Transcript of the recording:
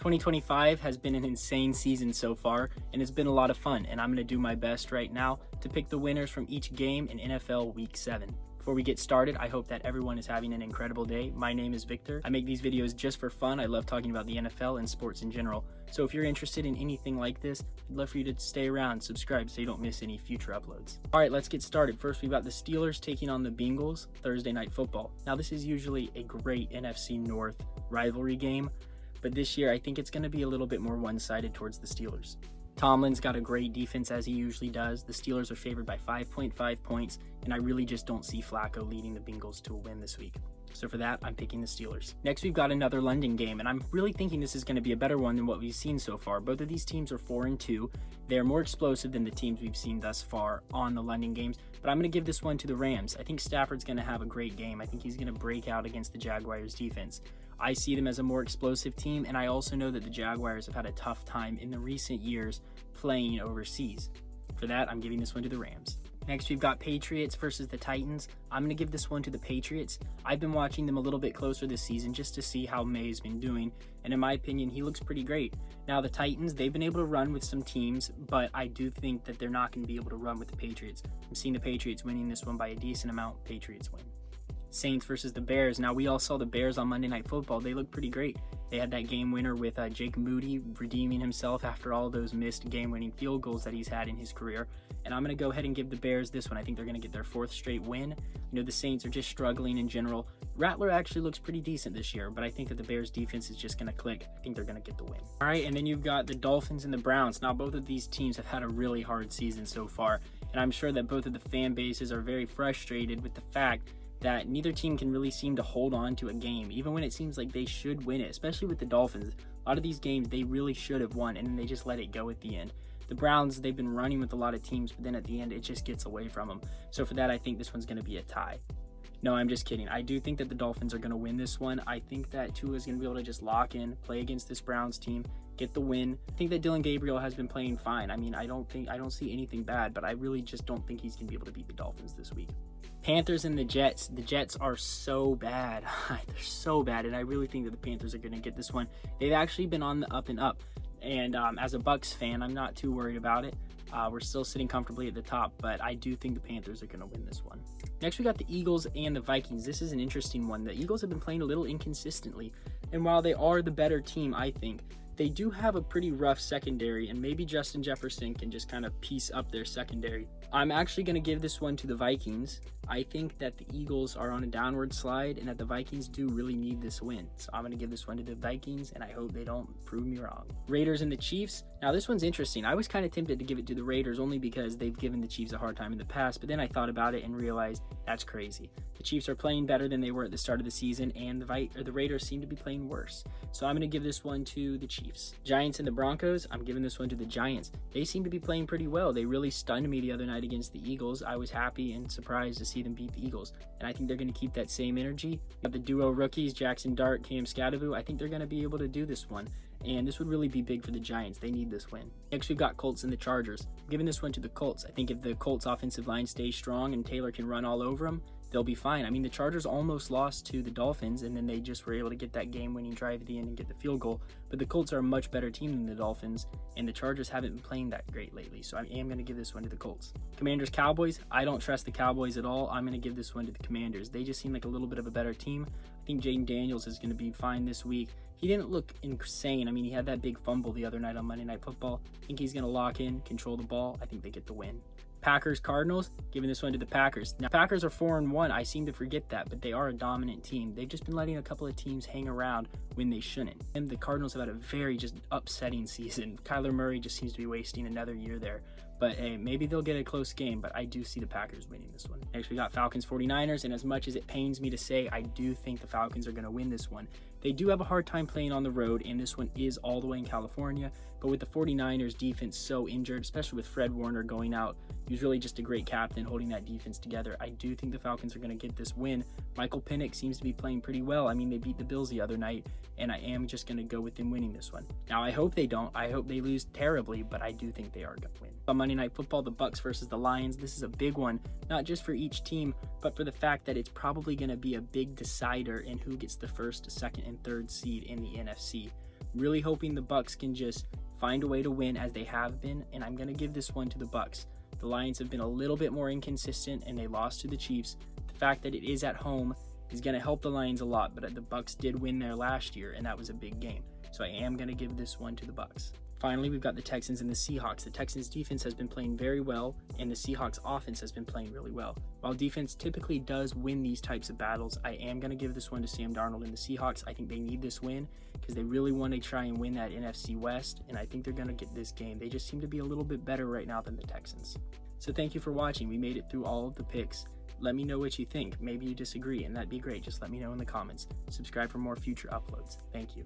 2025 has been an insane season so far, and it's been a lot of fun, and I'm going to do my best right now to pick the winners from each game in NFL Week 7. Before we get started, I hope that everyone is having an incredible day. My name is Victor. I make these videos just for fun. I love talking about the NFL and sports in general. So if you're interested in anything like this, I'd love for you to stay around, subscribe so you don't miss any future uploads. All right, let's get started. First, we've got the Steelers taking on the Bengals Thursday Night Football. Now, this is usually a great NFC North rivalry game, but this year I think it's going to be a little bit more one-sided towards the Steelers. Tomlin's got a great defense as he usually does. The Steelers are favored by 5.5 points, and I really just don't see Flacco leading the Bengals to a win this week. So for that, I'm picking the Steelers. Next, we've got another London game, and I'm really thinking this is going to be a better one than what we've seen so far. Both of these teams are 4-2. They're more explosive than the teams we've seen thus far on the London games, but I'm going to give this one to the Rams. I think Stafford's going to have a great game. I think he's going to break out against the Jaguars defense. I see them as a more explosive team, and I also know that the Jaguars have had a tough time in the recent years playing overseas. For that, I'm giving this one to the Rams. Next, we've got Patriots versus the Titans. I'm going to give this one to the Patriots. I've been watching them a little bit closer this season just to see how May's been doing, and in my opinion, he looks pretty great. Now, the Titans, they've been able to run with some teams, but I do think that they're not going to be able to run with the Patriots. I'm seeing the Patriots winning this one by a decent amount. Patriots win. Saints versus the Bears. Now, we all saw the Bears on Monday Night Football. They look pretty great. They had that game winner with Jake Moody redeeming himself after all those missed game-winning field goals that he's had in his career. And I'm going to go ahead and give the Bears this one. I think they're going to get their 4th straight win. You know, the Saints are just struggling in general. Rattler actually looks pretty decent this year, but I think that the Bears defense is just going to click. I think they're going to get the win. All right, and then you've got the Dolphins and the Browns. Now, both of these teams have had a really hard season so far, and I'm sure that both of the fan bases are very frustrated with the fact that neither team can really seem to hold on to a game, even when it seems like they should win it, especially with the Dolphins. A lot of these games, they really should have won, and then they just let it go at the end. The Browns, they've been running with a lot of teams, but then at the end, it just gets away from them. So for that, I think this one's going to be a tie. No, I'm just kidding. I do think that the Dolphins are going to win this one. I think that Tua is going to be able to just lock in, play against this Browns team, get the win. I think that Dylan Gabriel has been playing fine. I mean, I don't see anything bad, but I really just don't think he's going to be able to beat the Dolphins this week. Panthers and the Jets. The Jets are so bad. They're so bad, and I really think that the Panthers are going to get this one. They've actually been on the up and up, and as a Bucs fan, I'm not too worried about it. We're still sitting comfortably at the top, but I do think the Panthers are going to win this one. Next, we got the Eagles and the Vikings. This is an interesting one. The Eagles have been playing a little inconsistently, and while they are the better team, I think, they do have a pretty rough secondary, and maybe Justin Jefferson can just kind of piece up their secondary. I'm actually going to give this one to the Vikings. I think that the Eagles are on a downward slide and that the Vikings do really need this win. So I'm going to give this one to the Vikings, and I hope they don't prove me wrong. Raiders and the Chiefs. Now, this one's interesting. I was kind of tempted to give it to the Raiders only because they've given the Chiefs a hard time in the past, but then I thought about it and realized that's crazy. The Chiefs are playing better than they were at the start of the season, and the Raiders seem to be playing worse. So I'm going to give this one to the Chiefs. Giants and the Broncos. I'm giving this one to the Giants. They seem to be playing pretty well. They really stunned me the other night against the Eagles. I was happy and surprised to see them beat the Eagles, and I think they're going to keep that same energy. The duo rookies, Jackson Dart, Cam Scadaboo, I think they're going to be able to do this one, and this would really be big for the Giants. They need this win. Next, we've got Colts and the Chargers. I'm giving this one to the Colts. I think if the Colts offensive line stays strong and Taylor can run all over them, they'll be fine. I mean, the Chargers almost lost to the Dolphins, and then they just were able to get that game-winning drive at the end and get the field goal. But the Colts are a much better team than the Dolphins, and the Chargers haven't been playing that great lately. So I am going to give this one to the Colts. Commanders-Cowboys. I don't trust the Cowboys at all. I'm going to give this one to the Commanders. They just seem like a little bit of a better team. I think Jaden Daniels is going to be fine this week. He didn't look insane. I mean, he had that big fumble the other night on Monday Night Football. I think he's going to lock in, control the ball. I think they get the win. Packers, Cardinals, giving this one to the Packers. Now, Packers are 4-1. I seem to forget that, but they are a dominant team. They've just been letting a couple of teams hang around when they shouldn't. And the Cardinals have had a very just upsetting season. Kyler Murray just seems to be wasting another year there. But hey, maybe they'll get a close game, but I do see the Packers winning this one. Next, we got Falcons 49ers, and as much as it pains me to say, I do think the Falcons are going to win this one. They do have a hard time playing on the road, and this one is all the way in California. But with the 49ers defense so injured, especially with Fred Warner going out, he was really just a great captain holding that defense together. I do think the Falcons are going to get this win. Michael Penix seems to be playing pretty well. I mean, they beat the Bills the other night, and I am just going to go with them winning this one. Now, I hope they don't. I hope they lose terribly, but I do think they are going to win. On Monday Night Football, the Bucs versus the Lions. This is a big one, not just for each team, but for the fact that it's probably going to be a big decider in who gets the first, second, and third seed in the NFC. Really hoping the Bucs can just find a way to win as they have been, and I'm going to give this one to the Bucs. The Lions have been a little bit more inconsistent, and they lost to the Chiefs. The fact that it is at home is going to help the Lions a lot, but the Bucs did win there last year, and that was a big game. So I am going to give this one to the Bucs. Finally, we've got the Texans and the Seahawks. The Texans defense has been playing very well, and the Seahawks offense has been playing really well. While defense typically does win these types of battles, I am going to give this one to Sam Darnold and the Seahawks. I think they need this win because they really want to try and win that NFC West, and I think they're going to get this game. They just seem to be a little bit better right now than the Texans. So thank you for watching. We made it through all of the picks. Let me know what you think. Maybe you disagree, and that'd be great. Just let me know in the comments. Subscribe for more future uploads. Thank you.